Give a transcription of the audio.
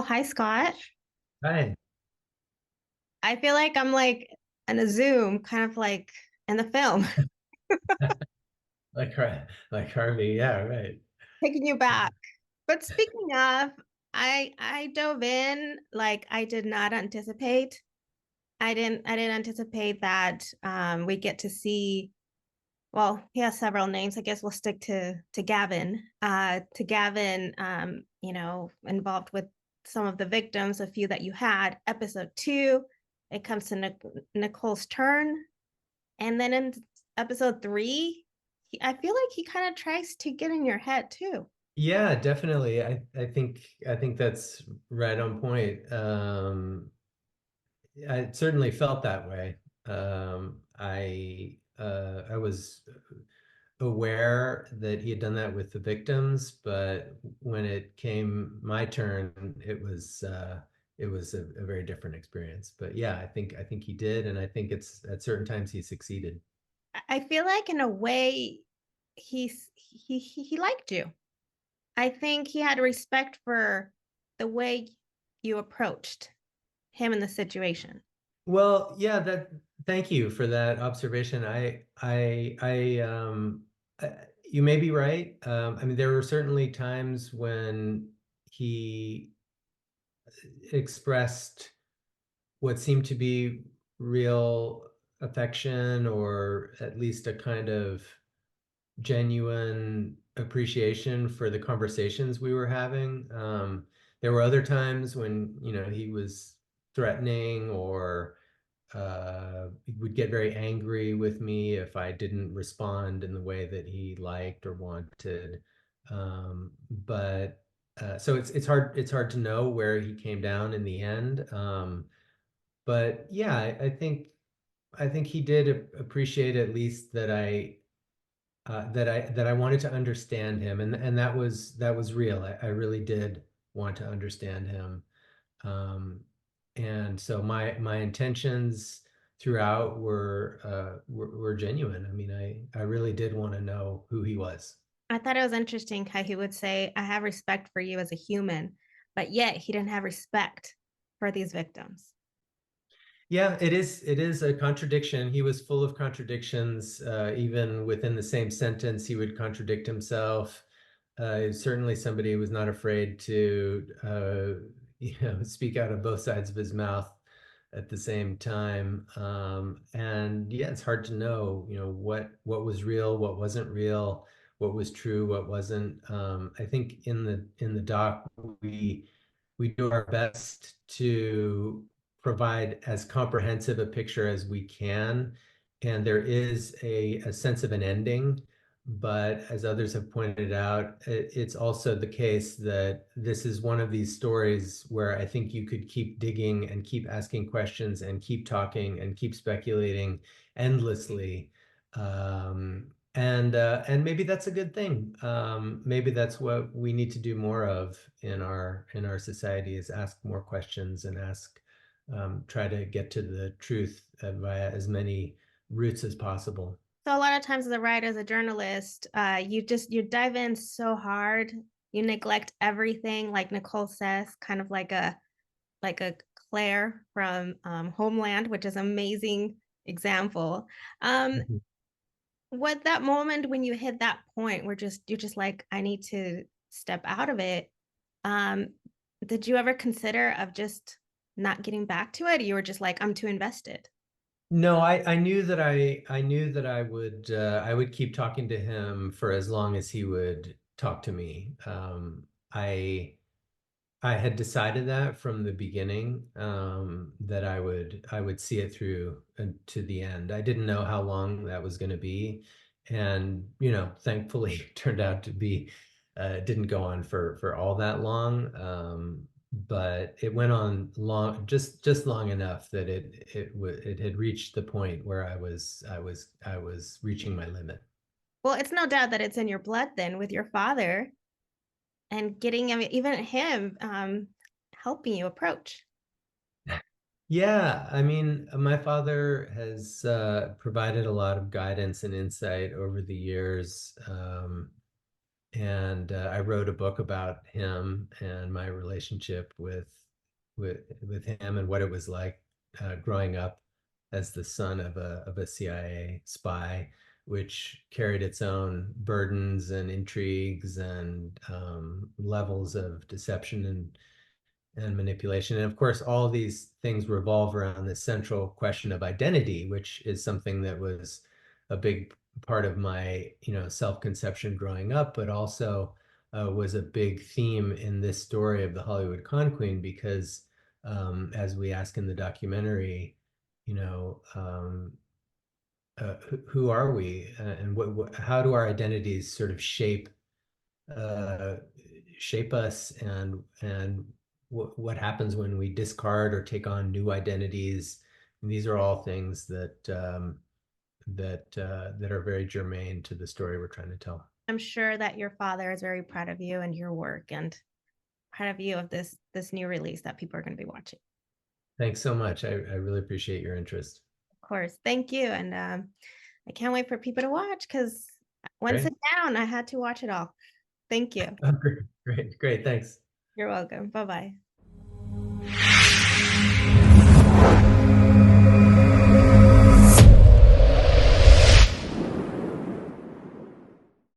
hi Scott. Hi. I feel like I'm like in a Zoom, kind of like in the film, Like Harvey. Yeah, right. taking you back. But speaking of, I dove in like I did not anticipate. I didn't anticipate that we get to see. Well, he has several names. I guess we'll stick to Gavin. To Gavin, involved with some of the victims, a few that you had. Episode two, it comes to Nicole's turn. And then in episode three, I feel like he kind of tries to get in your head too. Yeah, definitely. I think that's right on point. I certainly felt that way. I was aware that he had done that with the victims, but when it came my turn, it was a very different experience. But yeah, I think he did, and I think it's at certain times he succeeded. I feel like in a way, he liked you. I think he had respect for the way you approached him in the situation. Well, yeah, thank you for that observation. You may be right. I mean, there were certainly times when he expressed what seemed to be real affection or at least a kind of genuine appreciation for the conversations we were having. There were other times when, he was threatening or he would get very angry with me if I didn't respond in the way that he liked or wanted. But so it's hard to know where he came down in the end. But yeah, I think he did appreciate at least that I wanted to understand him, and that was real. I really did want to understand him. And so my intentions throughout were genuine. I mean, I really did want to know who he was. I thought it was interesting how he would say, I have respect for you as a human, but yet he didn't have respect for these victims. Yeah, it is a contradiction. He was full of contradictions. Even within the same sentence, he would contradict himself. Certainly somebody who was not afraid to speak out of both sides of his mouth at the same time. And yeah, it's hard to know, what was real, what wasn't real, what was true, what wasn't. I think in the doc we do our best to provide as comprehensive a picture as we can, and there is a sense of an ending. But as others have pointed out, it's also the case that this is one of these stories where I think you could keep digging and keep asking questions and keep talking and keep speculating endlessly. And maybe that's a good thing. Maybe that's what we need to do more of in our society is ask more questions and try to get to the truth via as many routes as possible. So a lot of times as a writer, as a journalist, you dive in so hard, you neglect everything, like Nicole says, kind of like a Claire from Homeland, which is an amazing example. Um, Mhm. what that moment when you hit that point where you're just like, I need to step out of it. Um, did you ever consider of just not getting back to it? Or you were just like, I'm too invested. No, I knew that I would keep talking to him for as long as he would talk to me. I had decided that from the beginning, that I would see it through to the end. I didn't know how long that was going to be, and thankfully, it turned out to be didn't go on for all that long. But it went on long, just long enough that it had reached the point where I was reaching my limit. Well, it's no doubt that it's in your blood then with your father and getting, I mean, even him helping you approach. Yeah, I mean, my father has provided a lot of guidance and insight over the years. I wrote a book about him and my relationship with him and what it was like growing up as the son of a CIA spy, which carried its own burdens and intrigues and levels of deception and manipulation. And of course, all these things revolve around the central question of identity, which is something that was a big part of my, self-conception growing up, but also was a big theme in this story of the Hollywood con queen, because as we ask in the documentary, you know, who are we, and how do our identities sort of uh, shape us, and what happens when we discard or take on new identities. And these are all things that are very germane to the story we're trying to tell. I'm sure that your father is very proud of you and your work, and proud of you of this new release that people are going to be watching. Thanks so much. I really appreciate your interest. Of course, thank you, and I can't wait for people to watch because once Great. it's down, I had to watch it all. Thank you. Oh, great, great, great. Thanks. You're welcome. Bye bye.